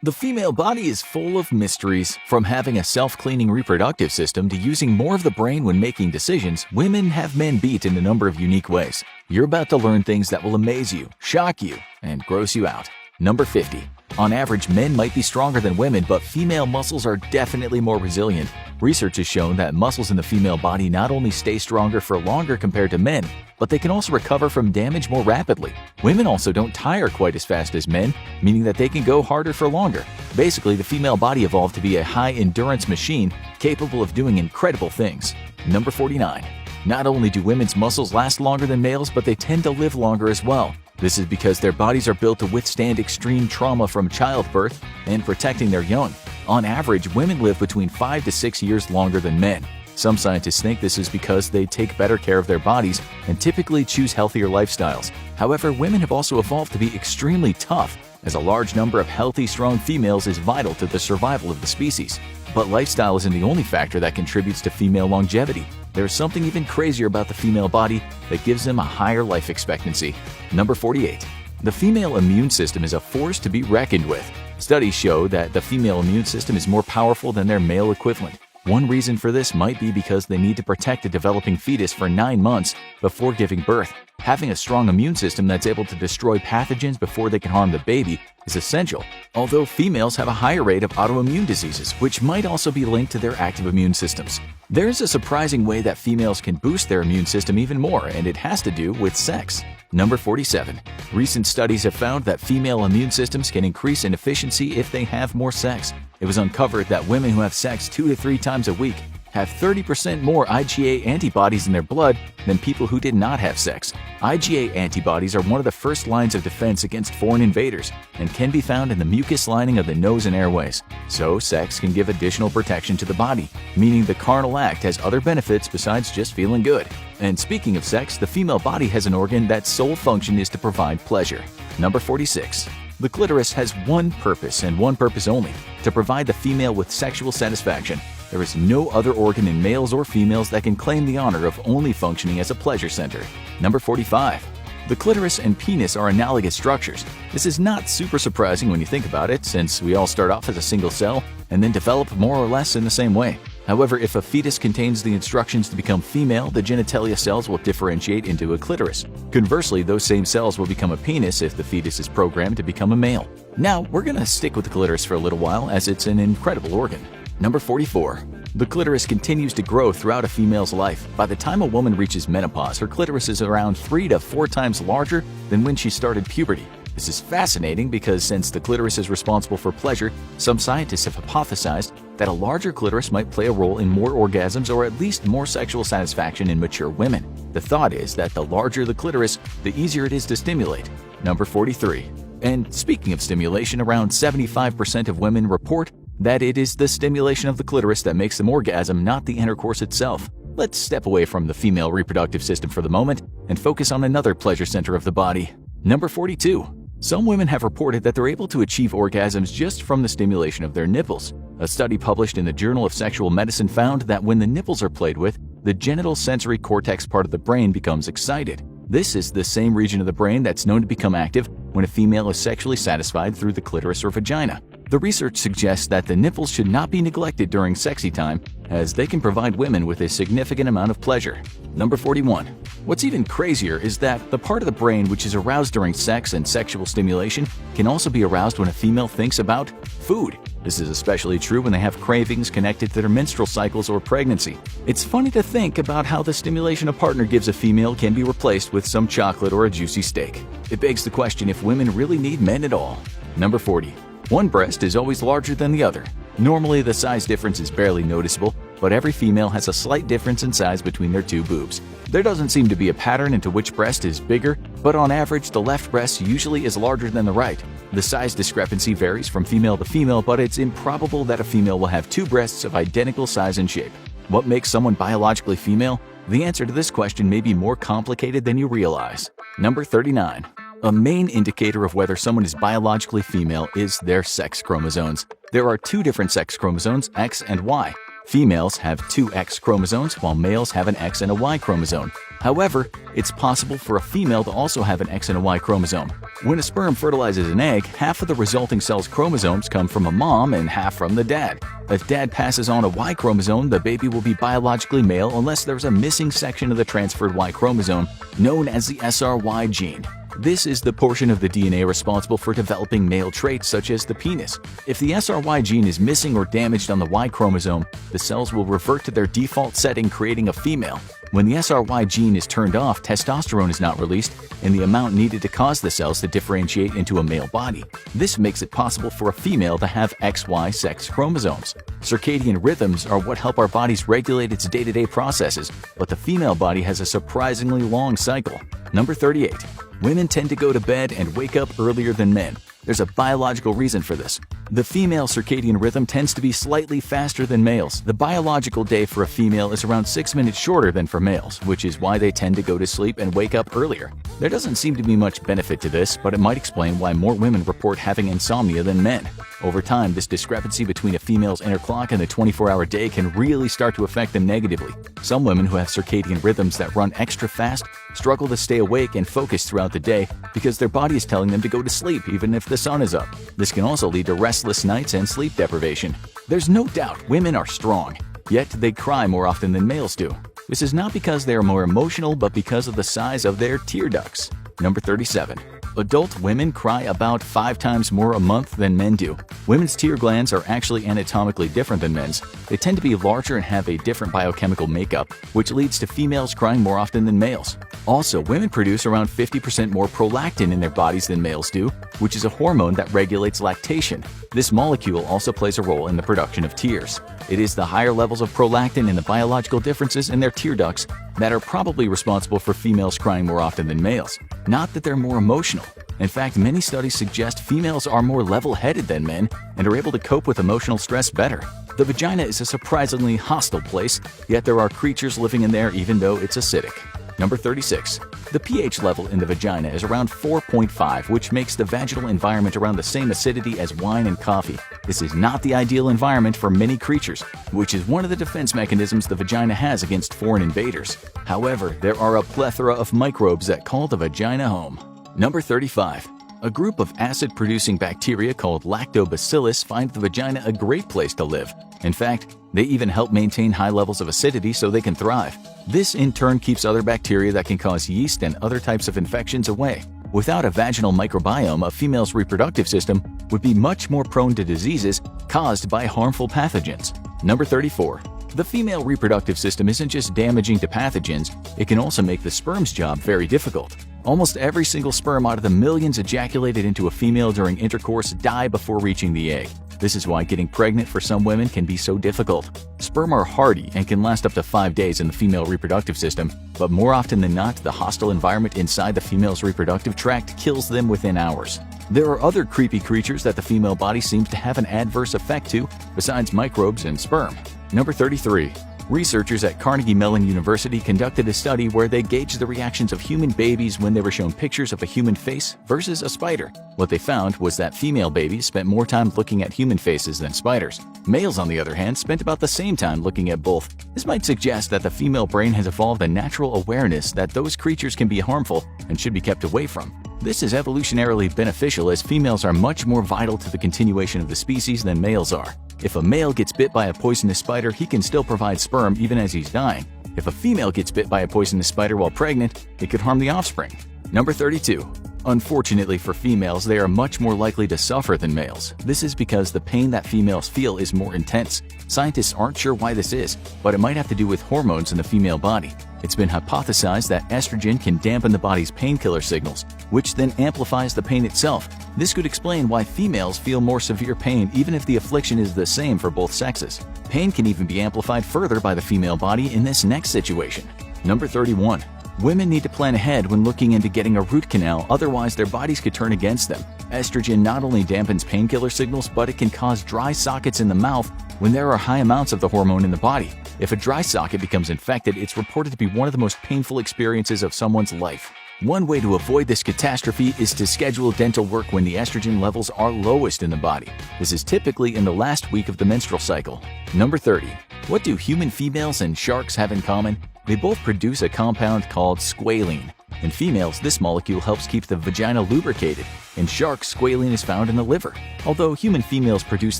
The female body is full of mysteries. From having a self-cleaning reproductive system to using more of the brain when making decisions, women have men beat in a number of unique ways. You're about to learn things that will amaze you, shock you, and gross you out. Number 50. On average, men might be stronger than women, but female muscles are definitely more resilient. Research has shown that muscles in the female body not only stay stronger for longer compared to men, but they can also recover from damage more rapidly. Women also don't tire quite as fast as men, meaning that they can go harder for longer. Basically, the female body evolved to be a high-endurance machine capable of doing incredible things. Number 49. Not only do women's muscles last longer than males, but they tend to live longer as well. This is because their bodies are built to withstand extreme trauma from childbirth and protecting their young. On average, women live between 5 to 6 years longer than men. Some scientists think this is because they take better care of their bodies and typically choose healthier lifestyles. However, women have also evolved to be extremely tough, as a large number of healthy, strong females is vital to the survival of the species. But lifestyle isn't the only factor that contributes to female longevity. There's something even crazier about the female body that gives them a higher life expectancy. Number 48. The female immune system is a force to be reckoned with. Studies show that the female immune system is more powerful than their male equivalent. One reason for this might be because they need to protect a developing fetus for 9 months before giving birth. Having a strong immune system that's able to destroy pathogens before they can harm the baby is essential, although females have a higher rate of autoimmune diseases, which might also be linked to their active immune systems. There's a surprising way that females can boost their immune system even more, and it has to do with sex. Number 47. Recent studies have found that female immune systems can increase in efficiency if they have more sex. It was uncovered that women who have sex 2 to 3 times a week have 30% more IgA antibodies in their blood than people who did not have sex. IgA antibodies are one of the first lines of defense against foreign invaders and can be found in the mucus lining of the nose and airways. So, sex can give additional protection to the body, meaning the carnal act has other benefits besides just feeling good. And speaking of sex, the female body has an organ that's sole function is to provide pleasure. Number 46. The clitoris has one purpose and one purpose only: to provide the female with sexual satisfaction. There is no other organ in males or females that can claim the honor of only functioning as a pleasure center. Number 45. The clitoris and penis are analogous structures. This is not super surprising when you think about it, since we all start off as a single cell and then develop more or less in the same way. However, if a fetus contains the instructions to become female, the genitalia cells will differentiate into a clitoris. Conversely, those same cells will become a penis if the fetus is programmed to become a male. Now, we're going to stick with the clitoris for a little while, as it's an incredible organ. Number 44. The clitoris continues to grow throughout a female's life. By the time a woman reaches menopause, her clitoris is around 3 to 4 times larger than when she started puberty. This is fascinating because since the clitoris is responsible for pleasure, some scientists have hypothesized that a larger clitoris might play a role in more orgasms or at least more sexual satisfaction in mature women. The thought is that the larger the clitoris, the easier it is to stimulate. Number 43. And speaking of stimulation, around 75% of women report that it is the stimulation of the clitoris that makes them orgasm, not the intercourse itself. Let's step away from the female reproductive system for the moment and focus on another pleasure center of the body. Number 42. Some women have reported that they're able to achieve orgasms just from the stimulation of their nipples. A study published in the Journal of Sexual Medicine found that when the nipples are played with, the genital sensory cortex part of the brain becomes excited. This is the same region of the brain that's known to become active when a female is sexually satisfied through the clitoris or vagina. The research suggests that the nipples should not be neglected during sexy time, as they can provide women with a significant amount of pleasure. Number 41. What's even crazier is that the part of the brain which is aroused during sex and sexual stimulation can also be aroused when a female thinks about food. This is especially true when they have cravings connected to their menstrual cycles or pregnancy. It's funny to think about how the stimulation a partner gives a female can be replaced with some chocolate or a juicy steak. It begs the question if women really need men at all. Number 40. One breast is always larger than the other. Normally, the size difference is barely noticeable, but every female has a slight difference in size between their two boobs. There doesn't seem to be a pattern into which breast is bigger, but on average, the left breast usually is larger than the right. The size discrepancy varies from female to female, but it's improbable that a female will have two breasts of identical size and shape. What makes someone biologically female? The answer to this question may be more complicated than you realize. Number 39. A main indicator of whether someone is biologically female is their sex chromosomes. There are two different sex chromosomes, X and Y. Females have two X chromosomes while males have an X and a Y chromosome. However, it's possible for a female to also have an X and a Y chromosome. When a sperm fertilizes an egg, half of the resulting cell's chromosomes come from a mom and half from the dad. If dad passes on a Y chromosome, the baby will be biologically male unless there's a missing section of the transferred Y chromosome known as the SRY gene. This is the portion of the DNA responsible for developing male traits such as the penis. If the SRY gene is missing or damaged on the Y chromosome, the cells will revert to their default setting, creating a female. When the SRY gene is turned off, testosterone is not released in the amount needed to cause the cells to differentiate into a male body. This makes it possible for a female to have XY sex chromosomes. Circadian rhythms are what help our bodies regulate its day-to-day processes, but the female body has a surprisingly long cycle. Number 38. Women tend to go to bed and wake up earlier than men. There's a biological reason for this. The female circadian rhythm tends to be slightly faster than males. The biological day for a female is around 6 minutes shorter than for males, which is why they tend to go to sleep and wake up earlier. There doesn't seem to be much benefit to this, but it might explain why more women report having insomnia than men. Over time, this discrepancy between a female's inner clock and the 24-hour day can really start to affect them negatively. Some women who have circadian rhythms that run extra fast struggle to stay awake and focus throughout the day because their body is telling them to go to sleep even if the sun is up. This can also lead to restless nights and sleep deprivation. There's no doubt women are strong, yet they cry more often than males do. This is not because they are more emotional, but because of the size of their tear ducts. Number 37. Adult women cry about 5 times more a month than men do. Women's tear glands are actually anatomically different than men's. They tend to be larger and have a different biochemical makeup, which leads to females crying more often than males. Also, women produce around 50% more prolactin in their bodies than males do, which is a hormone that regulates lactation. This molecule also plays a role in the production of tears. It is the higher levels of prolactin and the biological differences in their tear ducts that are probably responsible for females crying more often than males. Not that they're more emotional. In fact, many studies suggest females are more level-headed than men and are able to cope with emotional stress better. The vagina is a surprisingly hostile place, yet there are creatures living in there even though it's acidic. Number 36. The pH level in the vagina is around 4.5, which makes the vaginal environment around the same acidity as wine and coffee. This is not the ideal environment for many creatures, which is one of the defense mechanisms the vagina has against foreign invaders. However, there are a plethora of microbes that call the vagina home. Number 35. A group of acid-producing bacteria called lactobacillus find the vagina a great place to live. In fact, they even help maintain high levels of acidity so they can thrive. This in turn keeps other bacteria that can cause yeast and other types of infections away. Without a vaginal microbiome, a female's reproductive system would be much more prone to diseases caused by harmful pathogens. Number 34. The female reproductive system isn't just damaging to pathogens, it can also make the sperm's job very difficult. Almost every single sperm out of the millions ejaculated into a female during intercourse die before reaching the egg. This is why getting pregnant for some women can be so difficult. Sperm are hardy and can last up to 5 days in the female reproductive system, but more often than not, the hostile environment inside the female's reproductive tract kills them within hours. There are other creepy creatures that the female body seems to have an adverse effect to, besides microbes and sperm. Number 33. Researchers at Carnegie Mellon University conducted a study where they gauged the reactions of human babies when they were shown pictures of a human face versus a spider. What they found was that female babies spent more time looking at human faces than spiders. Males, on the other hand, spent about the same time looking at both. This might suggest that the female brain has evolved a natural awareness that those creatures can be harmful and should be kept away from. This is evolutionarily beneficial as females are much more vital to the continuation of the species than males are. If a male gets bit by a poisonous spider, he can still provide sperm even as he's dying. If a female gets bit by a poisonous spider while pregnant, it could harm the offspring. Number 32. Unfortunately for females, they are much more likely to suffer than males. This is because the pain that females feel is more intense. Scientists aren't sure why this is, but it might have to do with hormones in the female body. It's been hypothesized that estrogen can dampen the body's painkiller signals, which then amplifies the pain itself. This could explain why females feel more severe pain even if the affliction is the same for both sexes. Pain can even be amplified further by the female body in this next situation. Number 31. Women need to plan ahead when looking into getting a root canal, otherwise their bodies could turn against them. Estrogen not only dampens painkiller signals, but it can cause dry sockets in the mouth when there are high amounts of the hormone in the body. If a dry socket becomes infected, it's reported to be one of the most painful experiences of someone's life. One way to avoid this catastrophe is to schedule dental work when the estrogen levels are lowest in the body. This is typically in the last week of the menstrual cycle. Number 30. What do human females and sharks have in common? They both produce a compound called squalene. In females, this molecule helps keep the vagina lubricated. In sharks, squalene is found in the liver. Although human females produce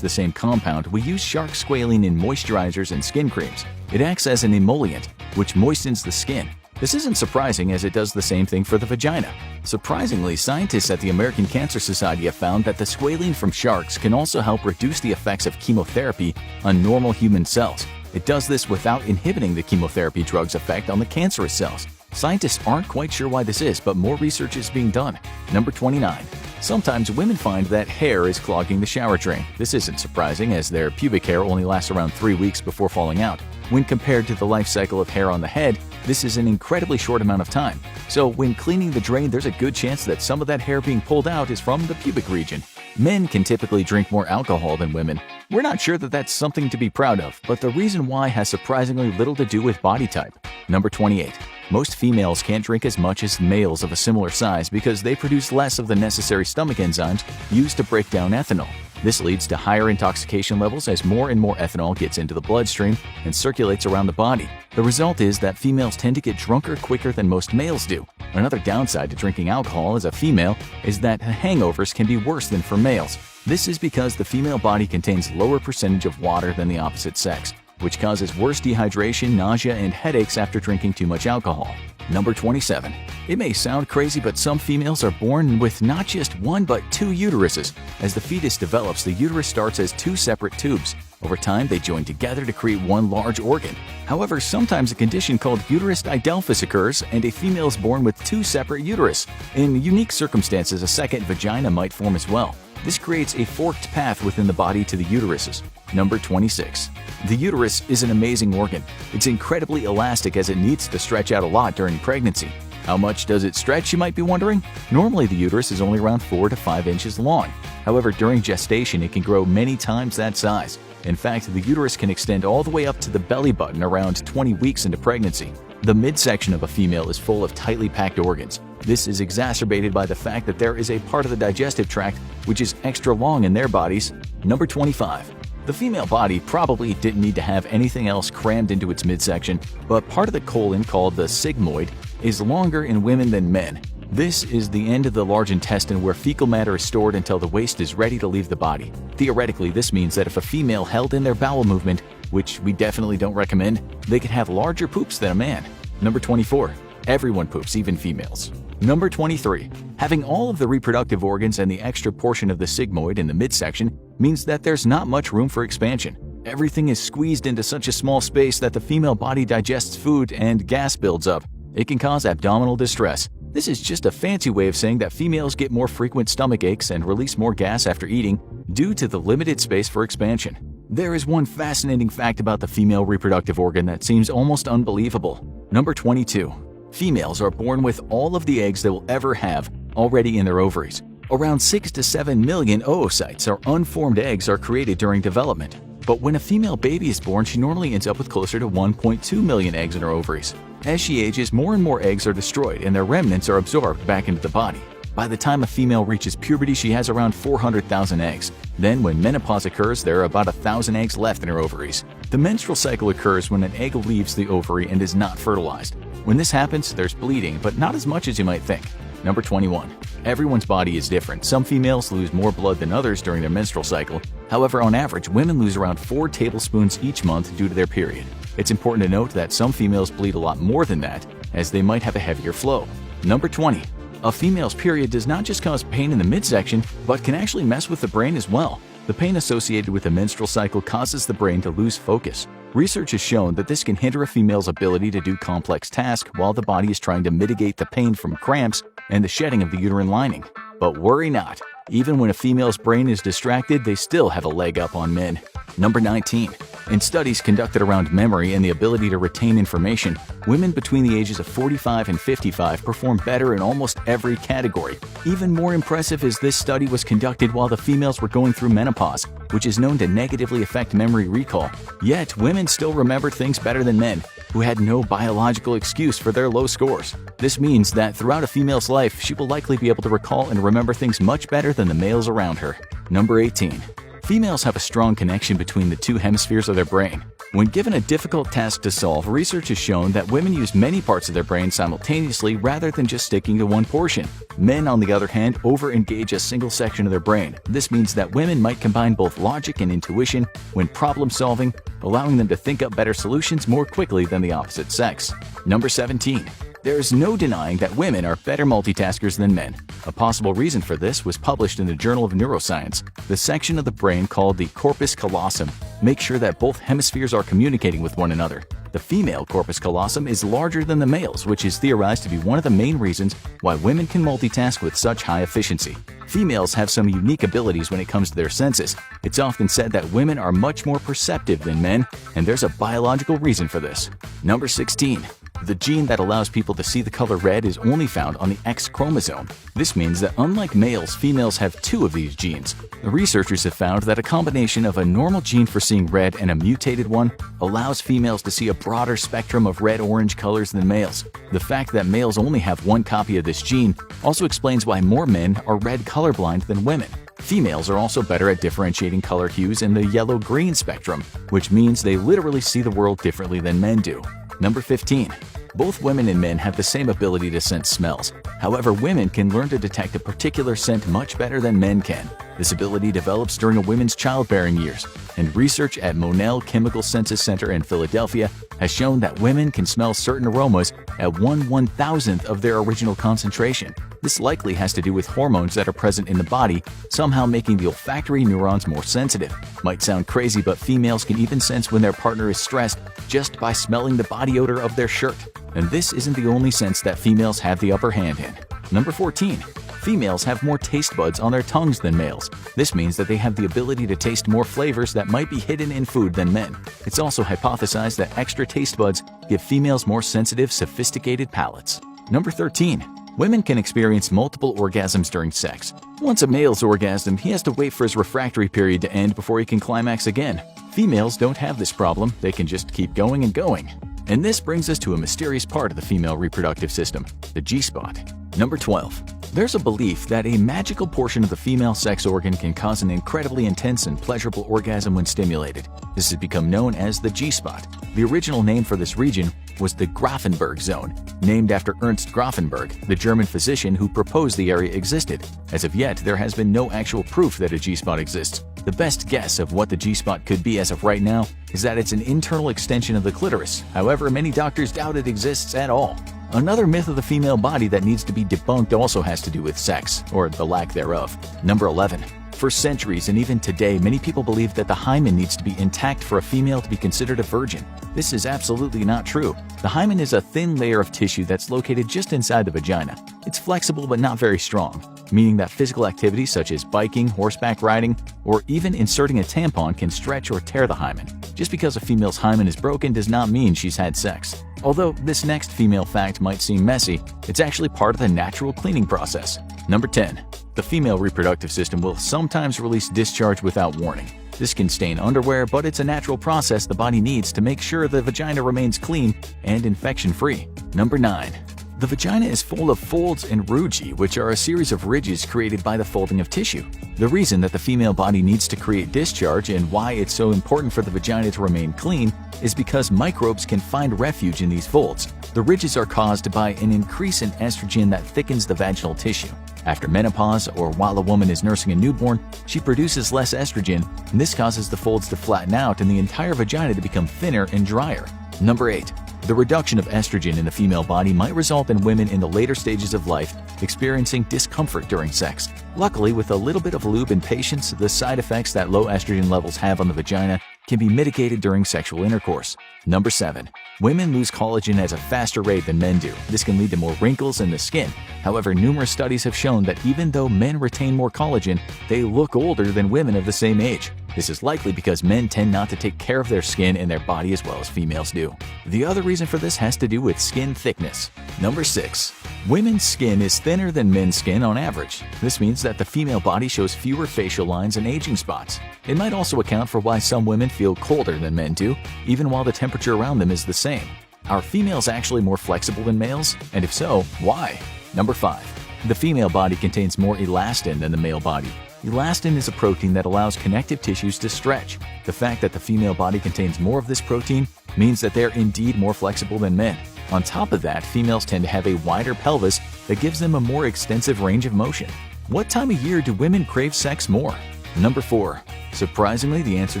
the same compound, we use shark squalene in moisturizers and skin creams. It acts as an emollient, which moistens the skin. This isn't surprising as it does the same thing for the vagina. Surprisingly, scientists at the American Cancer Society have found that the squalene from sharks can also help reduce the effects of chemotherapy on normal human cells. It does this without inhibiting the chemotherapy drug's effect on the cancerous cells. Scientists aren't quite sure why this is, but more research is being done. Number 29. Sometimes women find that hair is clogging the shower drain. This isn't surprising as their pubic hair only lasts around 3 weeks before falling out. When compared to the life cycle of hair on the head, this is an incredibly short amount of time. So when cleaning the drain, there's a good chance that some of that hair being pulled out is from the pubic region. Men can typically drink more alcohol than women. We're not sure that that's something to be proud of, but the reason why has surprisingly little to do with body type. Number 28. Most females can't drink as much as males of a similar size because they produce less of the necessary stomach enzymes used to break down ethanol. This leads to higher intoxication levels as more and more ethanol gets into the bloodstream and circulates around the body. The result is that females tend to get drunker quicker than most males do. Another downside to drinking alcohol as a female is that hangovers can be worse than for males. This is because the female body contains lower percentage of water than the opposite sex, which causes worse dehydration, nausea, and headaches after drinking too much alcohol. Number 27. It may sound crazy, but some females are born with not just one but two uteruses. As the fetus develops, the uterus starts as two separate tubes. Over time, they join together to create one large organ. However, sometimes a condition called uterus didelphys occurs, and a female is born with two separate uterus. In unique circumstances, a second vagina might form as well. This creates a forked path within the body to the uteruses. Number 26. The uterus is an amazing organ. It's incredibly elastic as it needs to stretch out a lot during pregnancy. How much does it stretch, you might be wondering? Normally, the uterus is only around 4 to 5 inches long. However, during gestation, it can grow many times that size. In fact, the uterus can extend all the way up to the belly button around 20 weeks into pregnancy. The midsection of a female is full of tightly packed organs. This is exacerbated by the fact that there is a part of the digestive tract which is extra long in their bodies. Number 25. The female body probably didn't need to have anything else crammed into its midsection, but part of the colon, called the sigmoid, is longer in women than men. This is the end of the large intestine where fecal matter is stored until the waste is ready to leave the body. Theoretically, this means that if a female held in their bowel movement, which we definitely don't recommend, they could have larger poops than a man. Number 24. Everyone poops, even females. Number 23. Having all of the reproductive organs and the extra portion of the sigmoid in the midsection means that there's not much room for expansion. Everything is squeezed into such a small space that the female body digests food and gas builds up. It can cause abdominal distress. This is just a fancy way of saying that females get more frequent stomach aches and release more gas after eating due to the limited space for expansion. There is one fascinating fact about the female reproductive organ that seems almost unbelievable. Number 22. Females are born with all of the eggs they will ever have already in their ovaries. Around 6 to 7 million oocytes, or unformed eggs, are created during development. But when a female baby is born, she normally ends up with closer to 1.2 million eggs in her ovaries. As she ages, more and more eggs are destroyed and their remnants are absorbed back into the body. By the time a female reaches puberty, she has around 400,000 eggs. Then, when menopause occurs, there are about 1,000 eggs left in her ovaries. The menstrual cycle occurs when an egg leaves the ovary and is not fertilized. When this happens, there's bleeding, but not as much as you might think. Number 21. Everyone's body is different. Some females lose more blood than others during their menstrual cycle. However, on average, women lose around 4 tablespoons each month due to their period. It's important to note that some females bleed a lot more than that, as they might have a heavier flow. Number 20. A female's period does not just cause pain in the midsection, but can actually mess with the brain as well. The pain associated with the menstrual cycle causes the brain to lose focus. Research has shown that this can hinder a female's ability to do complex tasks while the body is trying to mitigate the pain from cramps and the shedding of the uterine lining. But worry not. Even when a female's brain is distracted, they still have a leg up on men. Number 19. In studies conducted around memory and the ability to retain information, women between the ages of 45 and 55 perform better in almost every category. Even more impressive is this study was conducted while the females were going through menopause, which is known to negatively affect memory recall. Yet, women still remember things better than men, who had no biological excuse for their low scores. This means that throughout a female's life, she will likely be able to recall and remember things much better than the males around her. Number 18. Females have a strong connection between the two hemispheres of their brain. When given a difficult task to solve, research has shown that women use many parts of their brain simultaneously rather than just sticking to one portion. Men, on the other hand, over-engage a single section of their brain. This means that women might combine both logic and intuition when problem-solving, allowing them to think up better solutions more quickly than the opposite sex. Number 17. There is no denying that women are better multitaskers than men. A possible reason for this was published in the Journal of Neuroscience. The section of the brain called the corpus callosum makes sure that both hemispheres are communicating with one another. The female corpus callosum is larger than the male's, which is theorized to be one of the main reasons why women can multitask with such high efficiency. Females have some unique abilities when it comes to their senses. It's often said that women are much more perceptive than men, and there's a biological reason for this. Number 16. The gene that allows people to see the color red is only found on the X chromosome. This means that unlike males, females have 2 of these genes. The researchers have found that a combination of a normal gene for seeing red and a mutated one allows females to see a broader spectrum of red-orange colors than males. The fact that males only have 1 copy of this gene also explains why more men are red colorblind than women. Females are also better at differentiating color hues in the yellow-green spectrum, which means they literally see the world differently than men do. Number 15. Both women and men have the same ability to sense smells. However, women can learn to detect a particular scent much better than men can. This ability develops during a woman's childbearing years, and research at Monell Chemical Senses Center in Philadelphia has shown that women can smell certain aromas at 1/1000th of their original concentration. This likely has to do with hormones that are present in the body, somehow making the olfactory neurons more sensitive. Might sound crazy, but females can even sense when their partner is stressed just by smelling the body odor of their shirt. And this isn't the only sense that females have the upper hand in. Number 14. Females have more taste buds on their tongues than males. This means that they have the ability to taste more flavors that might be hidden in food than men. It's also hypothesized that extra taste buds give females more sensitive, sophisticated palates. Number 13. Women can experience multiple orgasms during sex. Once a male's orgasm, he has to wait for his refractory period to end before he can climax again. Females don't have this problem, they can just keep going and going. And this brings us to a mysterious part of the female reproductive system, the G-spot. Number 12. There's a belief that a magical portion of the female sex organ can cause an incredibly intense and pleasurable orgasm when stimulated. This has become known as the G-spot. The original name for this region was the Grafenberg zone, named after Ernst Grafenberg, the German physician who proposed the area existed. As of yet, there has been no actual proof that a G-spot exists. The best guess of what the G-spot could be as of right now is that it's an internal extension of the clitoris. However, many doctors doubt it exists at all. Another myth of the female body that needs to be debunked also has to do with sex, or the lack thereof. Number 11. For centuries and even today, many people believe that the hymen needs to be intact for a female to be considered a virgin. This is absolutely not true. The hymen is a thin layer of tissue that's located just inside the vagina. It's flexible but not very strong, meaning that physical activities such as biking, horseback riding, or even inserting a tampon can stretch or tear the hymen. Just because a female's hymen is broken does not mean she's had sex. Although this next female fact might seem messy, it's actually part of the natural cleaning process. Number 10. The female reproductive system will sometimes release discharge without warning. This can stain underwear, but it's a natural process the body needs to make sure the vagina remains clean and infection-free. Number 9. The vagina is full of folds and rugae, which are a series of ridges created by the folding of tissue. The reason that the female body needs to create discharge and why it's so important for the vagina to remain clean is because microbes can find refuge in these folds. The ridges are caused by an increase in estrogen that thickens the vaginal tissue. After menopause, or while a woman is nursing a newborn, she produces less estrogen, and this causes the folds to flatten out and the entire vagina to become thinner and drier. Number 8. The reduction of estrogen in the female body might result in women in the later stages of life experiencing discomfort during sex. Luckily, with a little bit of lube and patience, the side effects that low estrogen levels have on the vagina can be mitigated during sexual intercourse. Number 7. Women lose collagen at a faster rate than men do. This can lead to more wrinkles in the skin. However, numerous studies have shown that even though men retain more collagen, they look older than women of the same age. This is likely because men tend not to take care of their skin and their body as well as females do. The other reason for this has to do with skin thickness. Number 6. Women's skin is thinner than men's skin on average. This means that the female body shows fewer facial lines and aging spots. It might also account for why some women feel colder than men do, even while the temperature around them is the same. Are females actually more flexible than males? And if so, why? Number 5. The female body contains more elastin than the male body. Elastin is a protein that allows connective tissues to stretch. The fact that the female body contains more of this protein means that they're indeed more flexible than men. On top of that, females tend to have a wider pelvis that gives them a more extensive range of motion. What time of year do women crave sex more? Number 4. Surprisingly, the answer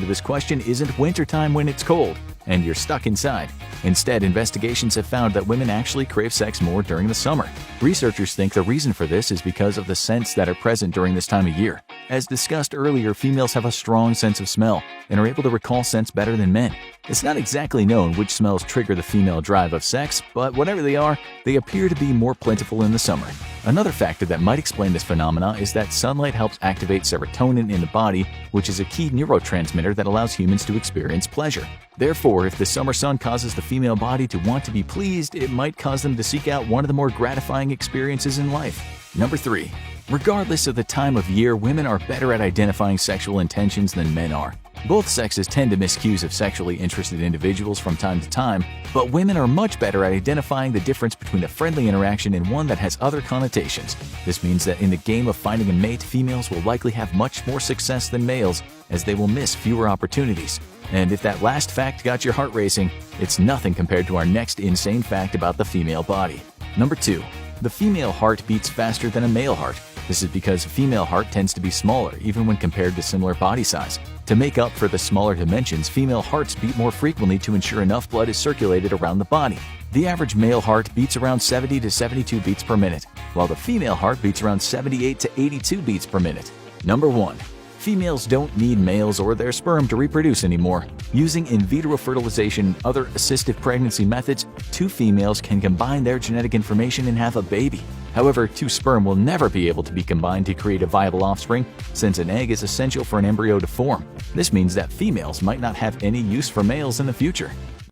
to this question isn't wintertime when it's cold and you're stuck inside. Instead, investigations have found that women actually crave sex more during the summer. Researchers think the reason for this is because of the scents that are present during this time of year. As discussed earlier, females have a strong sense of smell and are able to recall scents better than men. It's not exactly known which smells trigger the female drive of sex, but whatever they are, they appear to be more plentiful in the summer. Another factor that might explain this phenomena is that sunlight helps activate serotonin in the body, which is a key neurotransmitter that allows humans to experience pleasure. Therefore, if the summer sun causes the female body to want to be pleased, it might cause them to seek out one of the more gratifying experiences in life. Number 3. Regardless of the time of year, women are better at identifying sexual intentions than men are. Both sexes tend to miss cues of sexually interested individuals from time to time, but women are much better at identifying the difference between a friendly interaction and one that has other connotations. This means that in the game of finding a mate, females will likely have much more success than males, as they will miss fewer opportunities. And if that last fact got your heart racing, it's nothing compared to our next insane fact about the female body. Number 2. The female heart beats faster than a male heart. This is because a female heart tends to be smaller, even when compared to similar body size. To make up for the smaller dimensions, female hearts beat more frequently to ensure enough blood is circulated around the body. The average male heart beats around 70 to 72 beats per minute, while the female heart beats around 78 to 82 beats per minute. Number 1. Females don't need males or their sperm to reproduce anymore. Using in vitro fertilization and other assistive pregnancy methods, 2 females can combine their genetic information and have a baby. However, 2 sperm will never be able to be combined to create a viable offspring, since an egg is essential for an embryo to form. This means that females might not have any use for males in the future.